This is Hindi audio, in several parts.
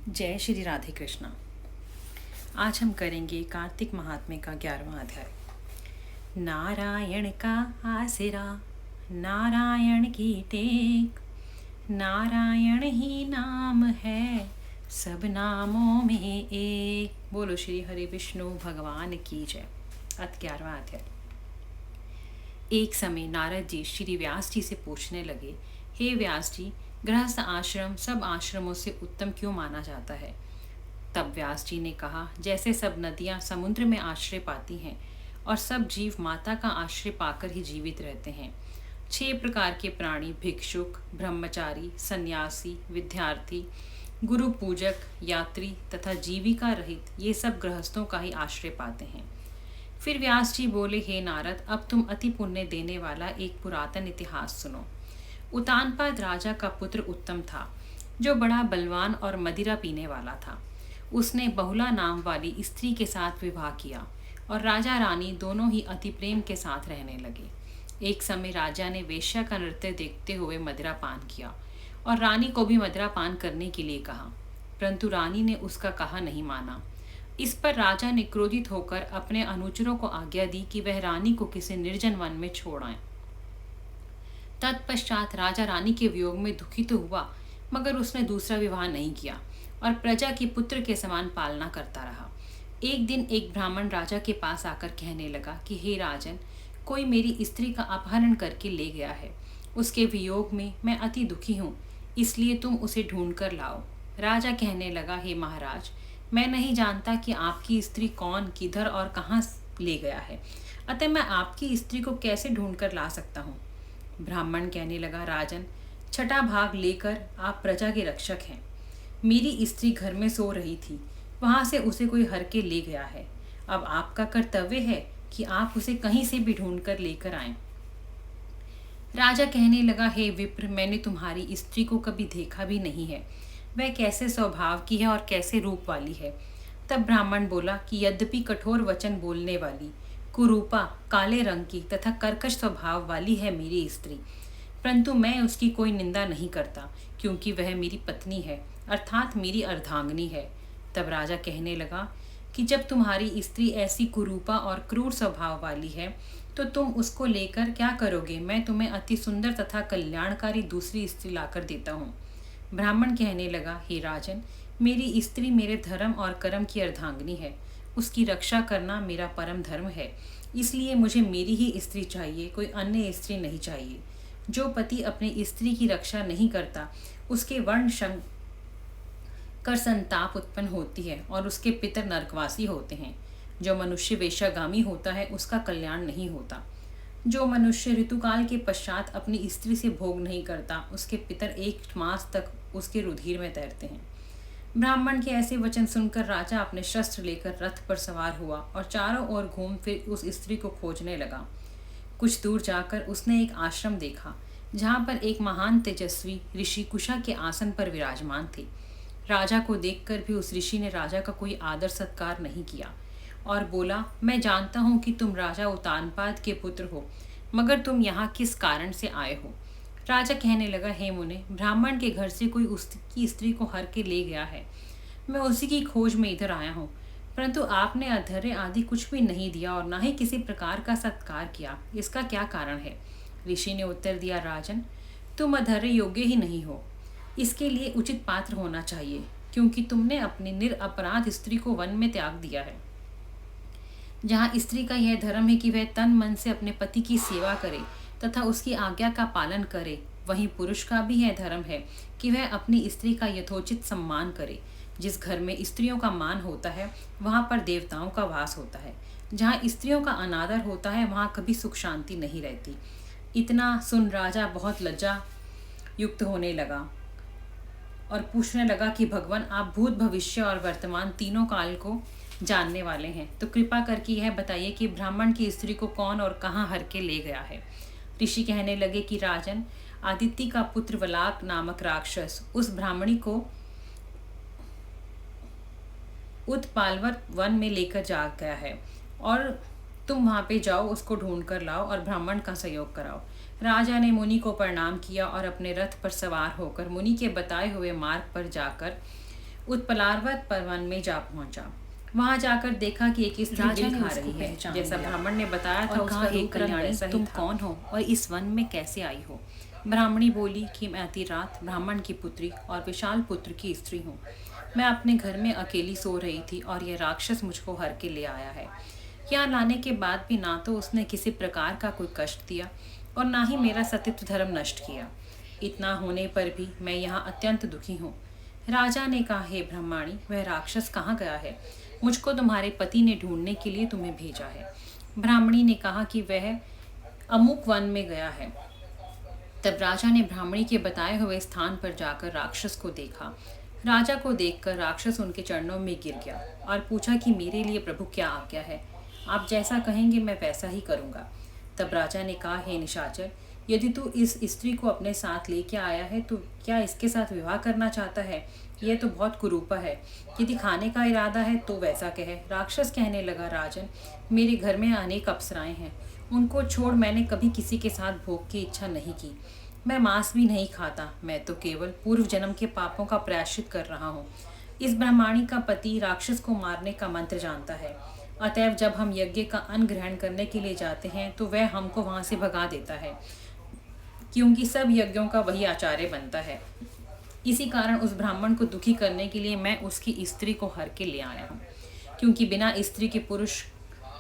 जय श्री राधे कृष्णा। आज हम करेंगे कार्तिक महात्म्य का 11वां अध्याय। नारायण का आसरा नारायण की टेक, नारायण ही नाम है सब नामों में एक। बोलो श्री हरि विष्णु भगवान की जय। अथ 11वां अध्याय। एक समय नारद जी श्री व्यास जी से पूछने लगे, हे व्यास जी, गृहस्थ आश्रम सब आश्रमों से उत्तम क्यों माना जाता है? तब व्यास जी ने कहा, जैसे सब नदियां समुद्र में आश्रय पाती हैं और सब जीव माता का आश्रय पाकर ही जीवित रहते हैं। 6 प्रकार के प्राणी भिक्षुक, ब्रह्मचारी, सन्यासी, विद्यार्थी, गुरु पूजक, यात्री तथा जीविका रहित ये सब गृहस्थों का ही आश्रय पाते हैं। फिर व्यास जी बोले, हे नारद, अब तुम अति पुण्य देने वाला एक पुरातन इतिहास सुनो। उतानपाद राजा का पुत्र उत्तम था, जो बड़ा बलवान और मदिरा पीने वाला था। उसने बहुला नाम वाली स्त्री के साथ विवाह किया और राजा रानी दोनों ही अति प्रेम के साथ रहने लगे। एक समय राजा ने वेश्या का नृत्य देखते हुए मदिरा पान किया और रानी को भी मदिरा पान करने के लिए कहा, परंतु रानी ने उसका कहा नहीं माना। इस पर राजा ने क्रोधित होकर अपने अनुचरों को आज्ञा दी कि वह रानी को किसी निर्जन वन में छोड़ आए। तत्पश्चात राजा रानी के वियोग में दुखित तो हुआ, मगर उसने दूसरा विवाह नहीं किया और प्रजा के पुत्र के समान पालना करता रहा। एक दिन एक ब्राह्मण राजा के पास आकर कहने लगा कि हे राजन, कोई मेरी स्त्री का अपहरण करके ले गया है। उसके वियोग में मैं अति दुखी हूँ, इसलिए तुम उसे ढूंढ कर लाओ। राजा कहने लगा, हे महाराज, मैं नहीं जानता कि आपकी स्त्री कौन, किधर और कहाँ ले गया है, अतः मैं आपकी स्त्री को कैसे ढूंढ कर ला सकता हूँ। ब्राह्मण कहने लगा, राजन, छठा भाग लेकर आप प्रजा के रक्षक हैं। मेरी स्त्री घर में सो रही थी, वहां से उसे कोई हर के ले गया है। अब आपका कर्तव्य है कि आप उसे कहीं से भी ढूंढ कर लेकर आए। राजा कहने लगा, हे विप्र, मैंने तुम्हारी स्त्री को कभी देखा भी नहीं है। वह कैसे स्वभाव की है और कैसे रूप वाली है? तब ब्राह्मण बोला कि यद्यपि कठोर वचन बोलने वाली, कुरूपा, काले रंग की तथा कर्कश स्वभाव वाली है मेरी स्त्री, परंतु मैं उसकी कोई निंदा नहीं करता, क्योंकि वह मेरी पत्नी है, अर्थात मेरी अर्धांगिनी है। तब राजा कहने लगा कि जब तुम्हारी स्त्री ऐसी कुरूपा और क्रूर स्वभाव वाली है, तो तुम उसको लेकर क्या करोगे? मैं तुम्हें अति सुंदर तथा कल्याणकारी दूसरी स्त्री लाकर देता हूँ। ब्राह्मण कहने लगा, हे राजन, मेरी स्त्री मेरे धर्म और कर्म की अर्धांगिनी है। उसकी रक्षा करना मेरा परम धर्म है, इसलिए मुझे मेरी ही स्त्री चाहिए, कोई अन्य स्त्री नहीं चाहिए। जो पति अपनी स्त्री की रक्षा नहीं करता, उसके वर्ण कर संताप उत्पन्न होती है और उसके पितर नरकवासी होते हैं। जो मनुष्य वेश्यागामी होता है, उसका कल्याण नहीं होता। जो मनुष्य ऋतुकाल के पश्चात अपनी स्त्री से भोग नहीं करता, उसके पितर 1 मास तक उसके रुधिर में तैरते हैं। ब्राह्मण के ऐसे वचन सुनकर राजा अपने शस्त्र लेकर रथ पर सवार हुआ और चारों ओर घूम फिर उस स्त्री को खोजने लगा। कुछ दूर जाकर उसने एक आश्रम देखा, जहाँ पर एक महान तेजस्वी ऋषि कुशा के आसन पर विराजमान थे। राजा को देखकर भी उस ऋषि ने राजा का कोई आदर सत्कार नहीं किया और बोला, मैं जानता हूँ कि तुम राजा उतानपाद के पुत्र हो, मगर तुम यहाँ किस कारण से आए हो? राजा कहने लगा, हे मुने, ब्राह्मण के घर से कोई उसकी स्त्री को हर के ले गया है। मैं उसी की खोज में इधर आया हूँ, परंतु आपने अधर्य आदि कुछ भी नहीं दिया और न ही किसी प्रकार का सत्कार किया। इसका क्या कारण है? ऋषि ने उत्तर दिया, राजन, तुम अधर्य योग्य ही नहीं हो। इसके लिए उचित पात्र होना चाहिए, क्योंकि तुमने अपनी निरपराध स्त्री को वन में त्याग दिया है। जहाँ स्त्री का यह धर्म है कि वह तन मन से अपने पति की सेवा करे तथा उसकी आज्ञा का पालन करे, वहीं पुरुष का भी यह धर्म है कि वह अपनी स्त्री का यथोचित सम्मान करे। जिस घर में स्त्रियों का मान होता है, वहाँ पर देवताओं का वास होता है। जहाँ स्त्रियों का अनादर होता है, वहाँ कभी सुख शांति नहीं रहती। इतना सुन राजा बहुत लज्जा युक्त होने लगा और पूछने लगा कि भगवान, आप भूत, भविष्य और वर्तमान तीनों काल को जानने वाले हैं, तो कृपा करके यह बताइए कि ब्राह्मण की स्त्री को कौन और कहाँ हर के ले गया है। ऋषि कहने लगे कि राजन, आदित्य का पुत्र वलाक नामक राक्षस उस ब्राह्मणी को उत्पालवर वन में लेकर जा गया है और तुम वहां पे जाओ, उसको ढूंढ कर लाओ और ब्राह्मण का सहयोग कराओ। राजा ने मुनि को प्रणाम किया और अपने रथ पर सवार होकर मुनि के बताए हुए मार्ग पर जाकर उत्पलार्वत वन में जा पहुंचा। वहां जाकर देखा कि एक स्त्री राजा बिल ने खा उसको रही है। पहचान जैसा लिया ब्राह्मण ने बताया था और उसका कहा, हे रूप रंग कल्याणी, वैसा ही तुम था। कौन हो और इस वन में कैसे आई हो? ब्राह्मणी बोली कि मैं आधी रात ब्राह्मण की पुत्री और विशाल पुत्र की स्त्री हूँ। मैं अपने घर में अकेली सो रही थी और यह राक्षस मुझको हर के ले आया है। यहाँ लाने के बाद भी ना तो उसने किसी प्रकार का कोई कष्ट दिया और ना ही मेरा सतीत्व धर्म नष्ट किया। इतना होने पर भी मैं यहाँ अत्यंत दुखी हूँ। राजा ने कहा, हे ब्रह्माणी, वह राक्षस कहाँ गया है? मुझको तुम्हारे पति ने ढूंढने के लिए तुम्हें भेजा है। ब्राह्मणी ने कहा कि वह अमुक वन में गया है। तब राजा ने ब्राह्मणी के बताए हुए स्थान पर जाकर राक्षस को देखा। राजा को देखकर राक्षस उनके चरणों में गिर गया और पूछा कि मेरे लिए प्रभु क्या आज्ञा है? आप जैसा कहेंगे मैं वैसा ही करूँगा। तब राजा ने कहा, हे निशाचर, यदि तू इस स्त्री को अपने साथ लेके आया है तो क्या इसके साथ विवाह करना चाहता है? यह तो बहुत कुरूपा है। यदि खाने का इरादा है तो वैसा कहे। राक्षस कहने लगा, राजन, मेरे घर में अनेक अप्सराएं हैं। उनको छोड़ मैंने कभी किसी के साथ भोग की इच्छा नहीं की। मैं मांस भी नहीं खाता। मैं तो केवल पूर्व जन्म के पापों का प्रायश्चित कर रहा हूँ। इस ब्राह्मणी का पति राक्षस को मारने का मंत्र जानता है। अतएव जब हम यज्ञ का अन्न ग्रहण करने के लिए जाते हैं तो वह हमको वहां से भगा देता है, क्योंकि सब यज्ञों का वही आचार्य बनता है। इसी कारण उस ब्राह्मण को दुखी करने के लिए मैं उसकी स्त्री को हर के ले आया हूँ, क्योंकि बिना स्त्री के पुरुष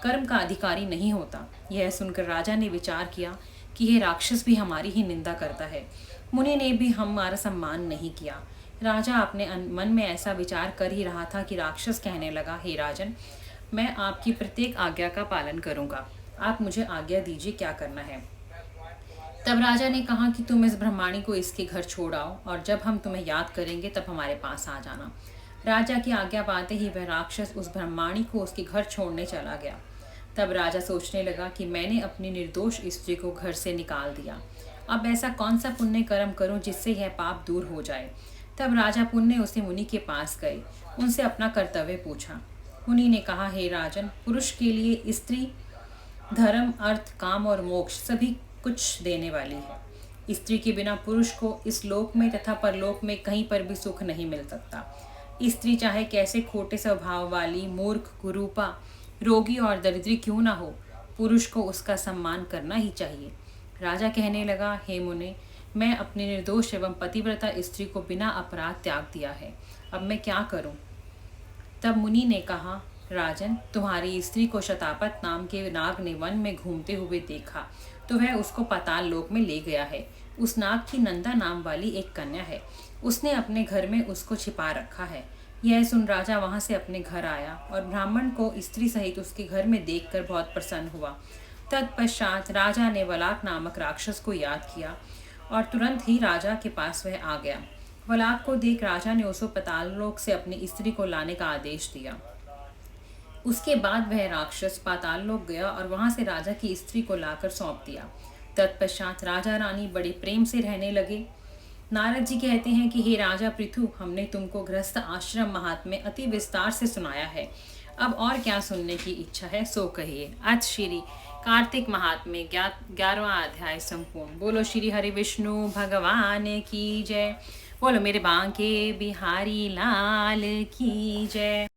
कर्म का अधिकारी नहीं होता। यह सुनकर राजा ने विचार किया कि यह राक्षस भी हमारी ही निंदा करता है। मुनि ने भी हमारा सम्मान नहीं किया। राजा अपने मन में ऐसा विचार कर ही रहा था कि राक्षस कहने लगा, हे राजन, मैं आपकी प्रत्येक आज्ञा का पालन करूंगा। आप मुझे आज्ञा दीजिए, क्या करना है? तब राजा ने कहा कि तुम इस ब्रह्माणी को इसके घर छोड़ आओ और जब हम तुम्हें याद करेंगे तब हमारे पास आ जाना। राजा की आज्ञा पाते ही वह राक्षस उस ब्रह्माणी को उसके घर छोड़ने चला गया। तब राजा सोचने लगा कि मैंने अपनी निर्दोष स्त्री को घर से निकाल दिया। अब ऐसा कौन सा पुण्य कर्म करूं जिससे यह पाप दूर हो जाए। तब राजा पुण्य उसे मुनि के पास गए, उनसे अपना कर्तव्य पूछा। मुनि ने कहा, हे राजन, पुरुष के लिए स्त्री धर्म, अर्थ, काम और मोक्ष सभी कुछ देने वाली है। स्त्री के बिना पुरुष को इस लोक में तथा परलोक में कहीं पर भी सुख नहीं मिल सकता। स्त्री चाहे कैसे खोटे स्वभाव वाली, मूर्ख, कुरूपा, रोगी और दरिद्री क्यों ना हो, पुरुष को उसका सम्मान करना ही चाहिए। राजा कहने लगा, हे मुने, मैं अपनी निर्दोष एवं पतिव्रता स्त्री को बिना अपराध त्याग दिया है। अब मैं क्या करूं? तब मुनि ने कहा, राजन, तुम्हारी स्त्री को शतापत नाम के नाग ने वन में घूमते हुए देखा तो वह उसको पाताल लोक में ले गया है। उस नाग की नंदा नाम वाली एक कन्या है। उसने अपने घर में उसको छिपा रखा है। यह सुन राजा वहां से अपने घर आया और ब्राह्मण को स्त्री सहित उसके घर में देखकर बहुत प्रसन्न हुआ। तत्पश्चात राजा ने वलाक नामक राक्षस को याद किया और तुरंत ही राजा के पास वह आ गया। वलाक को देख राजा ने उसको पाताल लोक से अपनी स्त्री को लाने का आदेश दिया। उसके बाद वह राक्षस पाताल लोक गया और वहां से राजा की स्त्री को लाकर सौंप दिया। तत्पश्चात राजा रानी बड़े प्रेम से रहने लगे। नारद जी कहते हैं कि हे राजा पृथु, हमने तुमको गृहस्थ आश्रम महात्म्य अति विस्तार से सुनाया है। अब और क्या सुनने की इच्छा है सो कहिए। आज श्री कार्तिक महात्म्य 11वां अध्याय संपूर्ण। बोलो श्री हरि विष्णु भगवान की जय। बोलो मेरे बांके बिहारी लाल की जय।